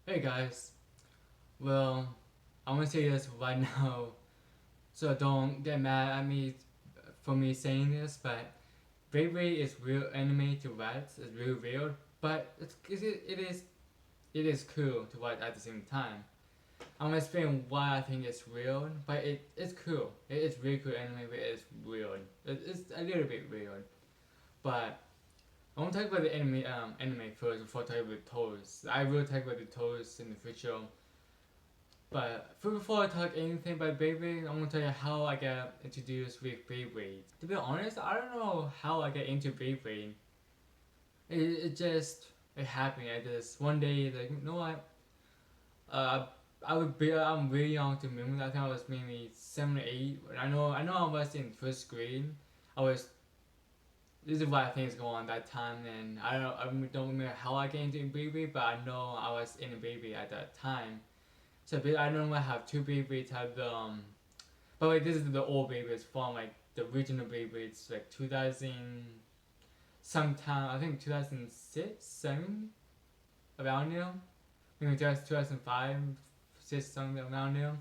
Hey guys, well, I'm gonna say this right now, so don't get mad at me for me saying this, but Beyblade is real anime to watch, it's real real, but it is cool to watch at the same time. I'm gonna explain why I think it's real, but it's cool. It is really cool anime, but it's weird. It's a little bit weird, but I want to talk about the anime first before talking about toys. I will talk about the toys in the future. But before I talk anything about Beyblade, I'm gonna tell you how I got introduced with Beyblade. To be honest, I don't know how I got into Beyblade. It just it happened. I just one day like you know what? Uh, I'm really young to remember. I think I was maybe 7 or 8. I know I was in first grade. I was this is what things go on that time, and I don't remember how I got into Beyblade, but I know I was in a Beyblade at that time. So I normally have two Beyblades. Have the but wait, this is the old Beyblades from like the original Beyblades, like 2000 sometime. I think 2006, 7 around there. Maybe just 2005, 6 something around there.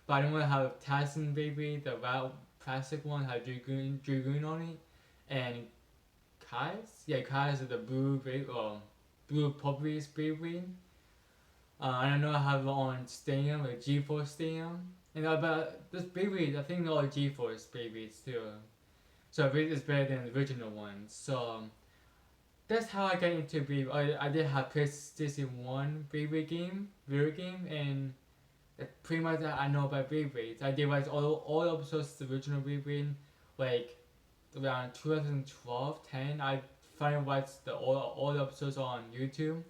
But I don't want to have Tyson Beyblade, the round plastic one, had Dragoon on it, and Kai's. Yeah, Kai's is the blue Beyblade, or blue purplish Beyblade. I don't know how on Stadium, like G-Force Stadium. And but this Beyblade, I think all G-Force Beyblades too. So it's better than the original ones. So that's how I got into Beyblade. I did have PlayStation 1 Beyblade game, video game, and that's pretty much that I know about Beyblades. I did watch all episodes of the original Beyblade, like around 2012, 10. I finally watched all the episodes on YouTube.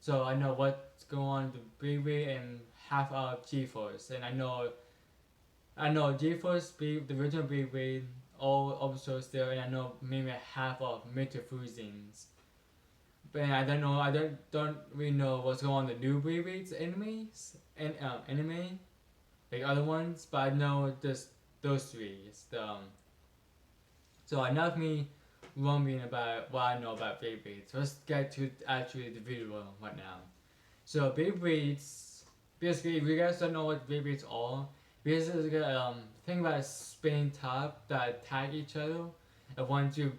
So I know what's going on with Beyblade and half of G-Force, and I know G-Force, the original Beyblade, all episodes there, and I know maybe half of Metal Fusions. But I don't know. I don't really know what's going on with the new Beyblades animes and anime like other ones, but I know just those three. So enough me rumbling about what I know about Beyblades. Let's get to actually the video right now. So Beyblades, basically, if you guys don't know what Beyblades are, basically think about a spinning top that attack each other. And once you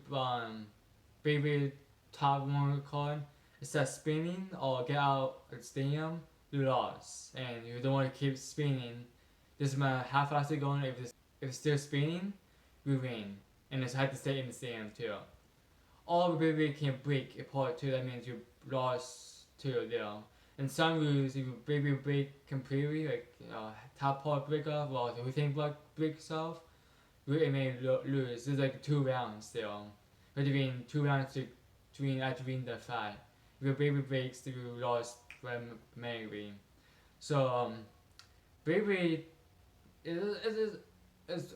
Beyblade top one card, it starts spinning or get out of the stadium, you lost. And you don't want to keep spinning. Doesn't matter how fast you're going. If it's still spinning, you win. And it's hard to stay in the stadium too. All the Beyblade can break apart too. That means you lost too there. In some rules, if you break completely, like top part break off, or the whole block breaks off, you may lose. There's like 2 rounds there. Between 2 rounds to actually win the fight. If your baby breaks, you lost maybe. So Beyblade is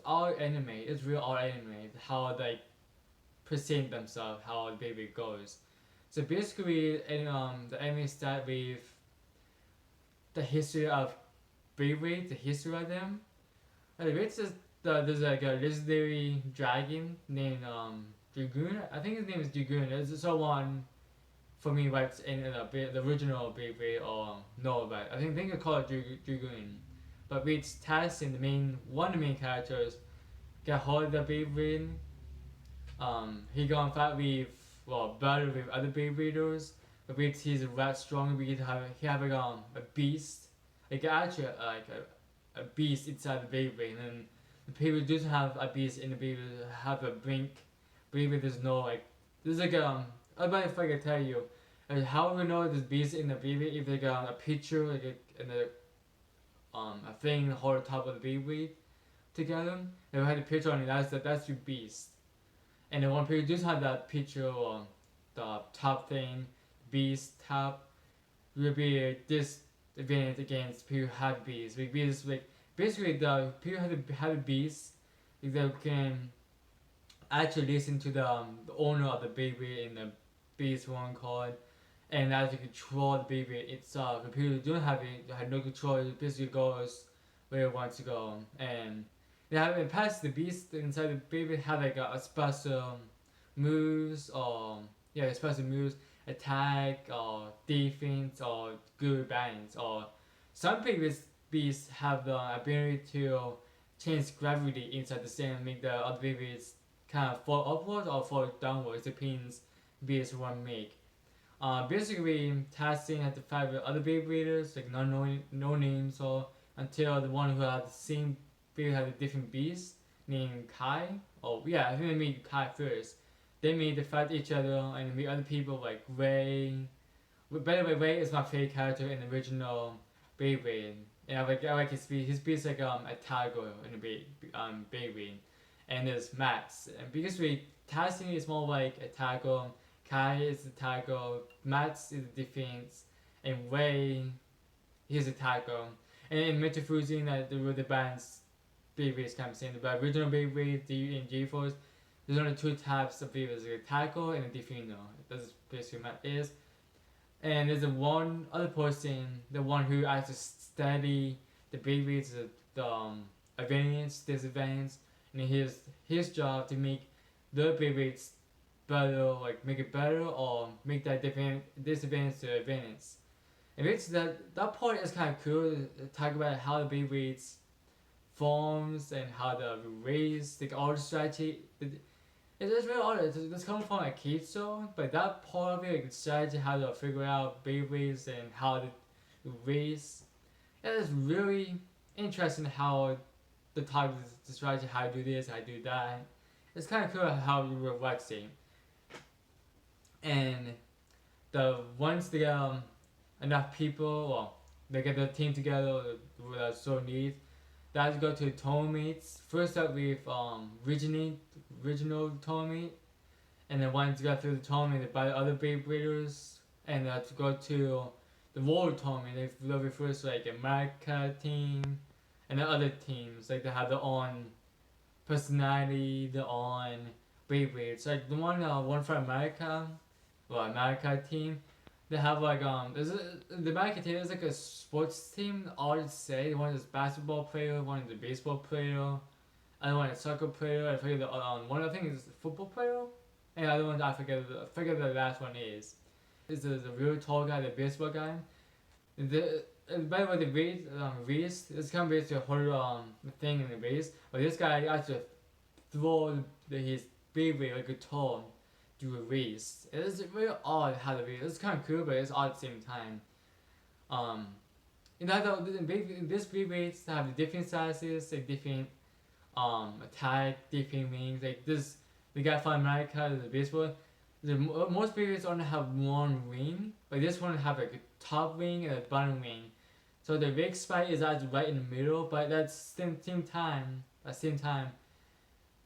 all anime. It's real all anime. How they present themselves, how the baby goes. So basically, the anime start with the history of Beyblade, the history of them. It's just there's like a legendary dragon named Dragoon. I think his name is Dragoon. It's someone for me what's in the original Beyblade or no, but I think they call it Dragoon. But with Tyson, one of the main characters, get hold of the Beyblade. He gonna fight with battle with other Beybladers. But with he's a rat strong, he have a beast, like actually a beast inside the Beyblade, and then the people do have a beast in the Beyblade have a blink. Beyblade there's no like there's like I don't know if I can tell you. How we know there's beast in the Beyblade if they got a picture like a thing hold on top of the Beyblade together. If I had a picture on it, that's your beast. And then when people do have that picture or the top thing, beast top, will be disadvantage against people who have beasts. Because like basically the people have a beast, they can actually listen to the owner of the baby in the beast one card, and actually control the baby itself. The people who don't have it, they have no control. It basically goes where it wants to go, and they have it past the beast inside the baby have like a special moves or yeah special moves, attack or defense or good balance. Or some previous beasts have the ability to change gravity inside the sand and make the other babies kind of fall upwards or fall downwards. Depends beasts one make. Basically, testing had to fight with other Beybladers, like no names, or until the one who had the same baby had a different beast named Kai. Oh yeah, I think they made Kai first. They made to fight each other and meet other people like Ray. By the way, Ray is my favorite character in the original Beyblade. And I like his beast. His beast is like a tiger in the Beyblade. And there's Max. And because we testing is more like a tiger. Kai is the tackle, Mats is the defense, and Wei, he's a tackle. And in Metafusing, that the band's Beyblades kind of same. The original Beyblade, D and G-Force, there's only two types of Beyblades, a tackle and a defender. That's basically what it is. And there's a one other person, the one who actually study the Beyblades, the advantage, disadvantage, and his job to make the Beyblades better, like make it better or make that disadvantage to advantage. And it's that part is kind of cool to talk about how the Beyblades forms and how the race, like all the strategy. It's really odd. It's coming from a kid show, but that part of it, like the strategy, how to figure out Beyblades and how to race, it is really interesting how the talk, the strategy, how to do this, how to do that. It's kind of cool how you were flexing. And once they get enough people, well, they get the team together with so needs, they have to go to tournaments. First up with regional tournament, and then once you got through the tournament, they buy the other Beybladers, and they have to go to the world tournament. They refer to like America team, and the other teams like they have their own personality, their own Beyblades. Like the one for America. Well, America team, they have like the America team is like a sports team. All to say, one is basketball player, one is a baseball player, other one is soccer player. I forget the one. I think is football player, and the other one I forget the last one is. Is the real tall guy, the baseball guy. By the way, the race is kind of basically hold the thing in the race, but this guy actually throw his Beyblade like a tall. Do a race. It is really odd how the race. It's kind of cool, but it's odd at the same time. This Beyblades have the different sizes, like different attack, different wings. Like this, we got from America, the baseball. Most Beyblades only have one wing, but this one have like a top wing and a bottom wing. So the big spike is actually right in the middle, but that's same time,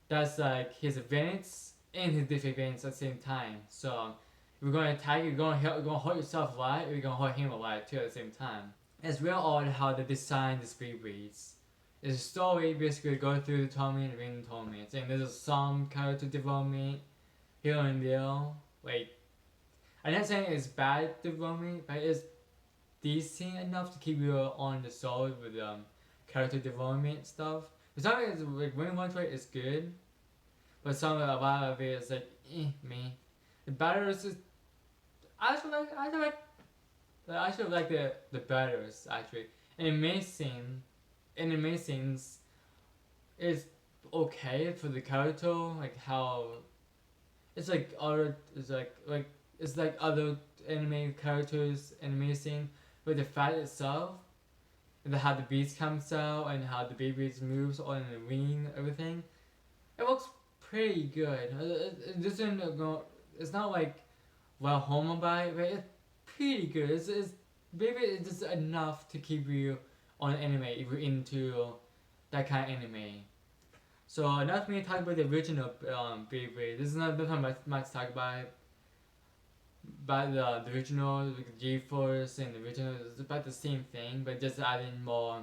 that's like his advantage and his disadvantage at the same time. So if you're gonna attack, you're gonna hurt yourself a lot, or you're gonna hurt him a lot too at the same time. It's real odd how they design the Beyblades. It's a story basically go through the tournament and win the tournaments, and there's some character development here and there. Like, I'm not saying it's bad development, but it's decent enough to keep you on the solid with character development stuff. Some of it is like when one way is good, but a lot of it is like me. The battles is I should like the battles actually. And the main scenes is okay for the character, like how it's like other it's like other anime characters anime scene with the fight itself, and how the beast comes out and how the Beyblades moves on the ring, everything. It looks pretty good. It doesn't go. It's not like well home about it, but it's pretty good. Beyblade is just enough to keep you on anime if you're into that kind of anime. So enough me to talk about the original Beyblade. This is not much to talk about. But the original, like G-Force and the original, is about the same thing, but just adding more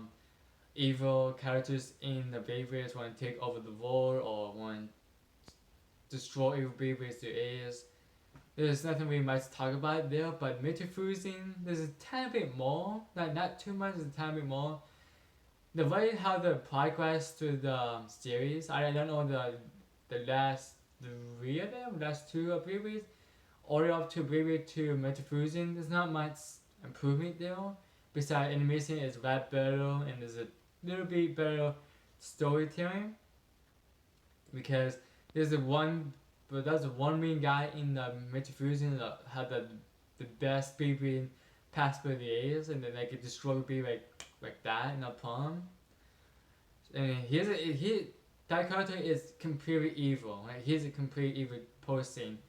evil characters in the Beyblades want to take over the world or want to destroy evil Beyblades there is. There's nothing really much to talk about there, but Metafusing, there's a tiny bit more, not too much, there's a tiny bit more. The way how the progress to the series, I don't know the last 3 of them, last 2 of Beyblades, all the way up to Beyblade to Metafusion, there's not much improvement there. Besides, animation is a lot better and there's a little bit better storytelling because there's that's the one main guy in the Metafusion that had the best Beyblade past by the years, and then like it destroyed Beyblade like that in a palm. And that character is completely evil. Like he's a complete evil person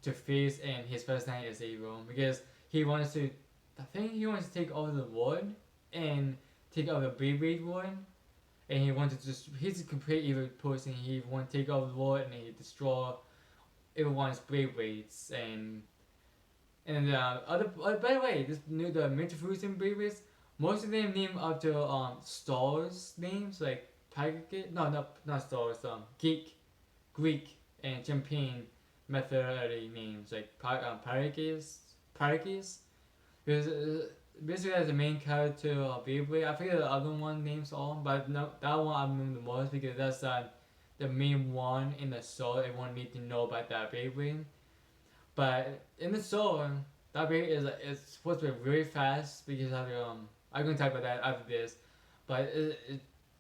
to face, and his personality is evil because he wants to. I think he wants to take over the world and take over the Beyblade world, and he wants to just. He's a complete evil person. He wants to take over the world and he destroy everyone's Beyblades and by the way, the Metafusion Beyblades. Most of them named after stars names like Pyrgate, not stars, Greek and Champagne mythology names like Pyrgate. Because basically as the main character of Beyblade. I forget the other one names all, but no, that one I remember the most because that's the main one in the show. Everyone need to know about that Beyblade. But in the show, that Beyblade is supposed to be really fast because of I'm gonna talk about that after this, but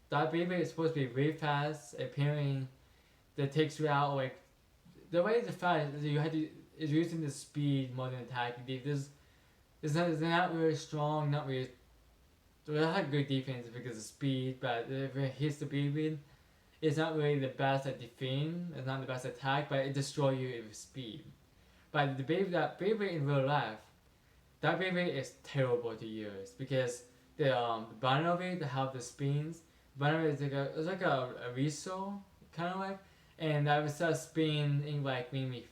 that Beyblade is supposed to be really fast. Apparently, that takes you out like the way it's fast is you have to is using the speed more than attack. They're not really strong, not really. They have good defense because of speed, but if it hits the Beyblade, it's not really the best at defend. It's not the best attack, but it destroys you with speed. But that Beyblade in real life, that Beyblade is terrible to use because the bottom of it, they have the spins. The bottom of it is like a whistle, kind of like, and that was a spin in like maybe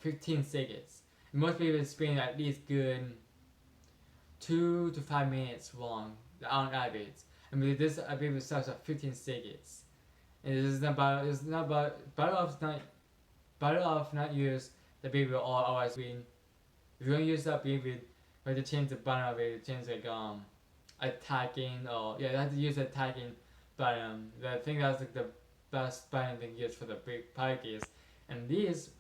15 seconds. And most people spin at least good 2 to 5 minutes long on average. I mean this I believe it starts at 15 seconds. And it's not better off not use the Beyblade all always win. If you don't use that Beyblade, you have to change the button of it, change like attacking or you have to use attacking button. I think that's like the best button they use for the big packages. And these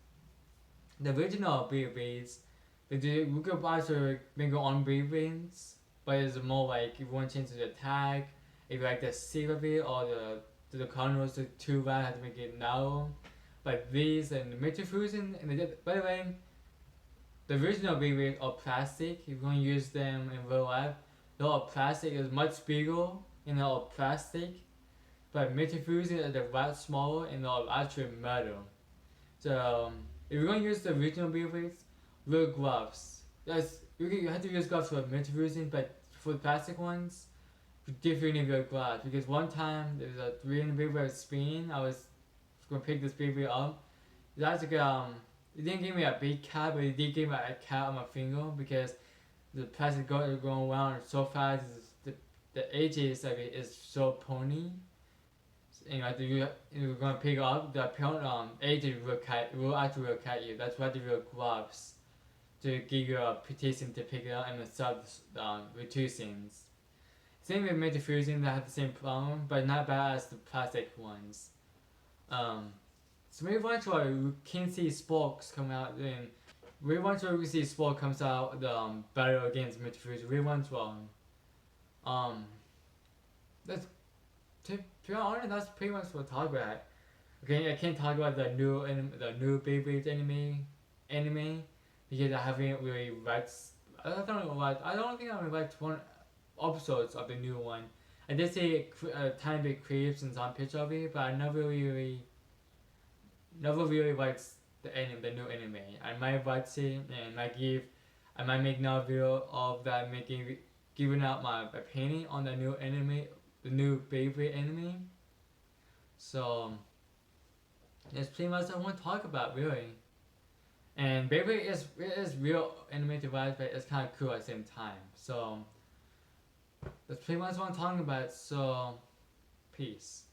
the original Beyblades, we could also make your own Beyblades, but it's more like if you want to change the attack, if you like the shape of it or the corners are too wide, have to make it narrow. But these and the Metafusion and by the way, the original Beyblades are plastic. If you want to use them in real life, they're all plastic. It's much bigger and they're all plastic. But Metafusion is a lot smaller and they're actually metal. So if you're going to use the original Beyblades, wear gloves. You have to use gloves for Metafusion, but for the plastic ones, you definitely wear gloves. Because one time there was a 300 Beyblade spin. I was going to pick this Beyblade up. That's like it didn't give me a big cut, but it did give me a cut on my finger because the plastic going around so fast. The edges of it is so pony. And you're gonna pick up the edges will actually cut you. That's why they wear gloves to give you a petition to pick it up and stop reducings. Same with Metafusion, they have the same problem, but not bad as the plastic ones. So maybe eventually we can see Spokes come out, and maybe eventually we see Spoke comes out the battle against Metafusion. Maybe eventually, that's to be honest, that's pretty much what I talk about. Okay, I can't talk about the new Beyblade anime because I haven't really watched. I don't think I've watched one episodes of the new one. I did see a tiny bit clips and some picture of it, but I never really watched the new anime. I might watch it and I might make another video of that giving out my opinion on the new anime, the new Beyblade anime. So that's pretty much what I want to talk about really. And Beyblade is real anime to watch, but it's kind of cool at the same time. So that's pretty much what I'm talking about. So peace.